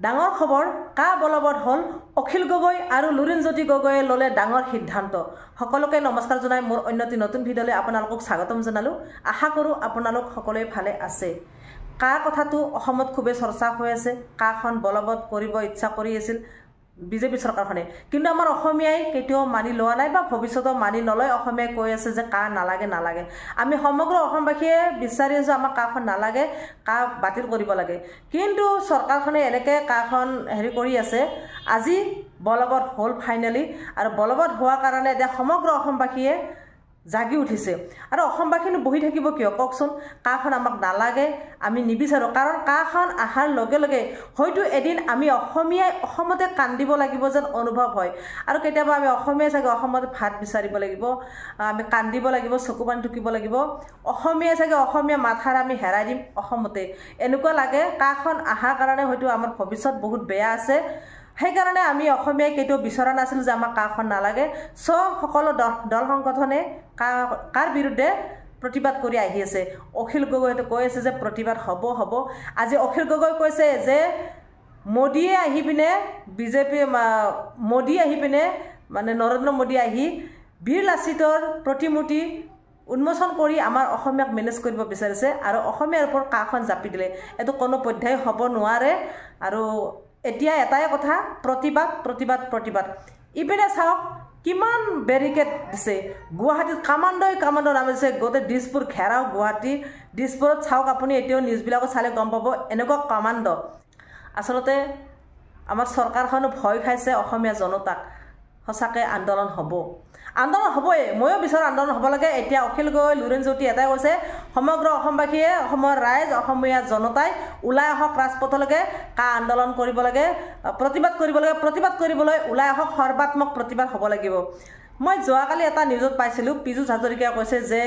ডাঙৰ খবৰ কা বলবৎ হল অখিল গগৈ আৰু লুৰিণজ্যোতি গগৈয়ে ললে ডাঙৰ সিদ্ধান্ত। সকলোকে নমস্কাৰ জনাই মোৰ অন্যটি নতুন ভিডিঅ'লৈ আপোনালোকক স্বাগতম জনালোঁ। আশা কৰোঁ আপোনালোক সকলোৱে ভালে আছে। কা কথাটো অসমত খুবেই চৰ্চা হৈ আছে। কাখন বলবৎ কৰিব ইচ্ছা কৰি আছিল বিজেপি চৰকাৰখনে, কিন্তু আমাৰ অসমীয়াই কেতিয়াও মানি লোৱা নাই বা ভৱিষ্যতেও মানি নলয়। অসমীয়াই কৈ আছে যে কা নালাগে নালাগে। আমি সমগ্ৰ অসমবাসীয়ে বিচাৰি আছোঁ আমাক কাখন নালাগে, কা বাতিল কৰিব লাগে। কিন্তু চৰকাৰখনে এনেকৈ কাখন কৰি আছে। আজি বলবৎ হ'ল ফাইনেলি, আৰু বলবৎ হোৱাৰ কাৰণে এতিয়া সমগ্ৰ অসমবাসীয়ে জাগি উঠিছে। আৰু অসমবাসীনো বহি থাকিব কিয় কওকচোন? কাখন আমাক নালাগে, আমি নিবিচাৰোঁ। কাৰণ কাখন অহাৰ লগে লগে হয়তো এদিন আমি অসমীয়াই অসমতে কান্দিব লাগিব যেন অনুভৱ হয়। আৰু কেতিয়াবা আমি অসমীয়াই চাগে অসমতে ভাত বিচাৰিব লাগিব, আমি কান্দিব লাগিব, চকু পানী টুকিব লাগিব। অসমীয়াই চাগে অসমীয়া মাথাৰ আমি হেৰাই দিম অসমতে, এনেকুৱা লাগে। কাখন অহাৰ কাৰণে হয়তো আমাৰ ভৱিষ্যত বহুত বেয়া আছে। সেইকাৰণে আমি অসমীয়াই কেতিয়াও বিচৰা নাছিলোঁ যে আমাক কাখন নালাগে। সকলো দল সংগঠনে কাৰ বিৰুদ্ধে প্ৰতিবাদ কৰি আহি আছে। অখিল গগৈয়ে কৈ আছে যে প্ৰতিবাদ হ'ব হ'ব। আজি অখিল গগৈ কৈছে যে মোদীয়ে আহি পিনে মোদী আহি পিনে মানে নৰেন্দ্ৰ মোদী আহি বীৰ লাচিতৰ প্ৰতিমূৰ্তি উন্মোচন কৰি আমাৰ অসমীয়াক মেনেজ কৰিব বিচাৰিছে আৰু অসমীয়াৰ ওপৰত কাখন জাপি দিলে। এইটো কোনো পধ্যায় হ'ব নোৱাৰে। আৰু এতিয়া এটাই কথা, প্ৰতিবাদ প্ৰতিবাদ প্ৰতিবাদ। ইপিনে চাওক কিমান বেৰিকেড দিছে। গুৱাহাটীত কামাণ্ডই নাম দিছে, গোটেই দিছপুৰ ঘেৰাও গুৱাহাটী। দিছপুৰত চাওক আপুনি, এতিয়াও নিউজবিলাকত চালে গম পাব এনেকুৱা কামাণ্ড। আচলতে আমাৰ চৰকাৰখনো ভয় খাইছে অসমীয়া জনতাক। সঁচাকৈ আন্দোলন হ'ব, আন্দোলন হ'বই। ময়ো বিচাৰোঁ আন্দোলন হ'ব লাগে। এতিয়া অখিল গগৈ লুৰিণজ্যোতি এটাই কৈছে, সমগ্ৰ অসমবাসীয়ে, অসমৰ ৰাইজ, অসমীয়া জনতাই ওলাই আহক ৰাজপথলৈকে, কা আন্দোলন কৰিব লাগে, প্ৰতিবাদ কৰিব লাগে। প্ৰতিবাদ কৰিবলৈ ওলাই আহক, সৰ্বাত্মক প্ৰতিবাদ হ'ব লাগিব। মই যোৱাকালি এটা নিউজত পাইছিলোঁ, পীযুষ হাজৰিকাই কৈছে যে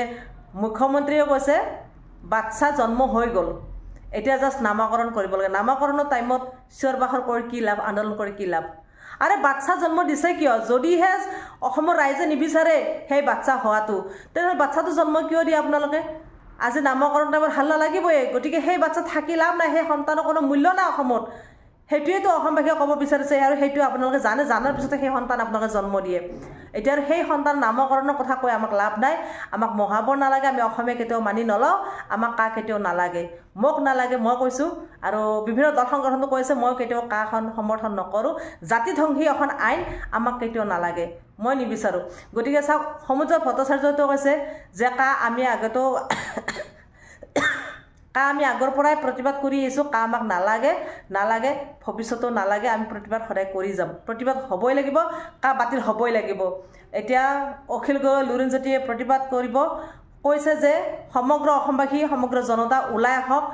মুখ্যমন্ত্ৰীয়ে কৈছে বাচ্চা জন্ম হৈ গ'ল, এতিয়া জাষ্ট নামাকৰণ কৰিব লাগে। নামাকৰণৰ টাইমত চিঞৰ বাখৰ কৰি কি লাভ, আন্দোলন কৰি কি লাভ? আৰে বাচ্চা জন্ম দিছে কিয়? যদিহে অসমৰ ৰাইজে নিবিচাৰে সেই বাচ্চা হোৱাটো, তেনেহ'লে বাচ্চাটো জন্ম কিয় দিয়ে আপোনালোকে? আজি নামকৰণ টাইমত ভাল নালাগিবই। গতিকে সেই বাচ্চা থাকি লাভ নাই, সেই সন্তানৰ কোনো মূল্য নাই অসমত। সেইটোৱেতো অসমবাসীয়ে ক'ব বিচাৰিছে, আৰু সেইটোৱে আপোনালোকে জানাৰ পিছতে সেই সন্তান আপোনালোকে জন্ম দিয়ে। এতিয়া আৰু সেই সন্তান নামকৰণৰ কথা কৈ আমাক লাভ নাই। আমাক মহাবৰ নালাগে, আমি অসমীয়া কেতিয়াও মানি নলওঁ। আমাক কা কেতিয়াও নালাগে, মোক নালাগে, মই কৈছোঁ। আৰু বিভিন্ন দল সংগঠনো কৈছে, মই কেতিয়াও কাখন সমৰ্থন নকৰোঁ। জাতিধ্বংসী এখন আইন আমাক কেতিয়াও নালাগে, মই নিবিচাৰোঁ। গতিকে চাওক, সমুজ্জ্বল ভট্টাচাৰ্যটো কৈছে যে আমি আগৰ পৰাই প্ৰতিবাদ কৰি আহিছোঁ, কা আমাক নালাগে নালাগে, ভৱিষ্যতেও নালাগে। আমি প্ৰতিবাদ সদায় কৰি যাম, প্ৰতিবাদ হ'বই লাগিব, কা বাতিল হ'বই লাগিব। এতিয়া অখিল গগৈ লুৰিণজ্যোতিয়ে প্ৰতিবাদ কৰিব কৈছে যে সমগ্ৰ অসমবাসী, সমগ্ৰ জনতা ওলাই আহক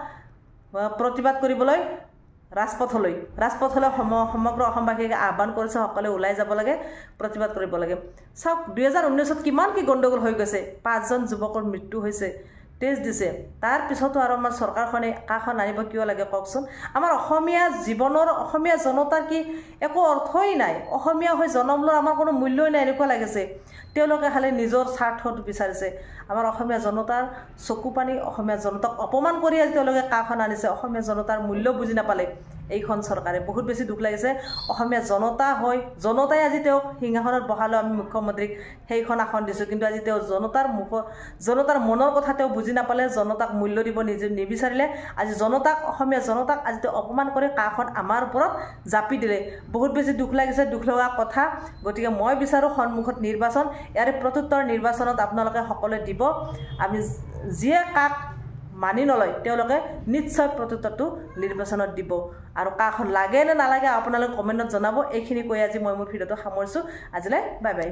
প্ৰতিবাদ কৰিবলৈ ৰাজপথলৈ সমগ্ৰ অসমবাসীক আহ্বান কৰিছে। সকলোৱে ওলাই যাব লাগে, প্ৰতিবাদ কৰিব লাগে। চাওক 2019ত কিমান কি গণ্ডগোল হৈ গৈছে। 5জন যুৱকৰ মৃত্যু হৈছে, টেষ্ট দিছে। তাৰপিছতো আৰু আমাৰ চৰকাৰখনে কাখন আনিব কিয় লাগে কওকচোন? আমাৰ অসমীয়া জীৱনৰ, অসমীয়া জনতাৰ কি একো অৰ্থই নাই? অসমীয়া হৈ জন্ম লোৱাৰ আমাৰ কোনো মূল্যই নাই, এনেকুৱা লাগিছে। তেওঁলোকে খালি নিজৰ স্বাৰ্থটো বিচাৰিছে। আমাৰ অসমীয়া জনতাৰ চকু পানী, অসমীয়া জনতাক অপমান কৰি আজি তেওঁলোকে কাখন আনিছে। অসমীয়া জনতাৰ মূল্য বুজি নাপালে এইখন চৰকাৰে। বহুত বেছি দুখ লাগিছে। অসমীয়া জনতা হৈ জনতাই আজি তেওঁক সিংহাসনত বহালেও আমি মুখ্যমন্ত্ৰীক সেইখন আসন দিছোঁ, কিন্তু আজি তেওঁ জনতাৰ মনৰ কথা তেওঁ বুজি নাপালে, জনতাক মূল্য দিব নিবিচাৰিলে। আজি অসমীয়া জনতাক আজি তেওঁ অপমান কৰি কাখন আমাৰ ওপৰত জাপি দিলে। বহুত বেছি দুখ লাগিছে, দুখ লগা কথা। গতিকে মই বিচাৰোঁ সন্মুখত নিৰ্বাচন, ইয়াৰে প্ৰত্যুত্তৰ নিৰ্বাচনত আপোনালোকে সকলোৱে দিব। আমি যিয়ে কাক মানি নলয় তেওঁলোকে নিশ্চয় প্ৰত্যুত্তৰটো নিৰ্বাচনত দিব। আৰু কাখন লাগে নে নালাগে আপোনালোকে কমেণ্টত জনাব। এইখিনি কৈ আজি মই মোৰ ভিডিঅ'টো সামৰিছোঁ। আজিলৈ বাই বাই।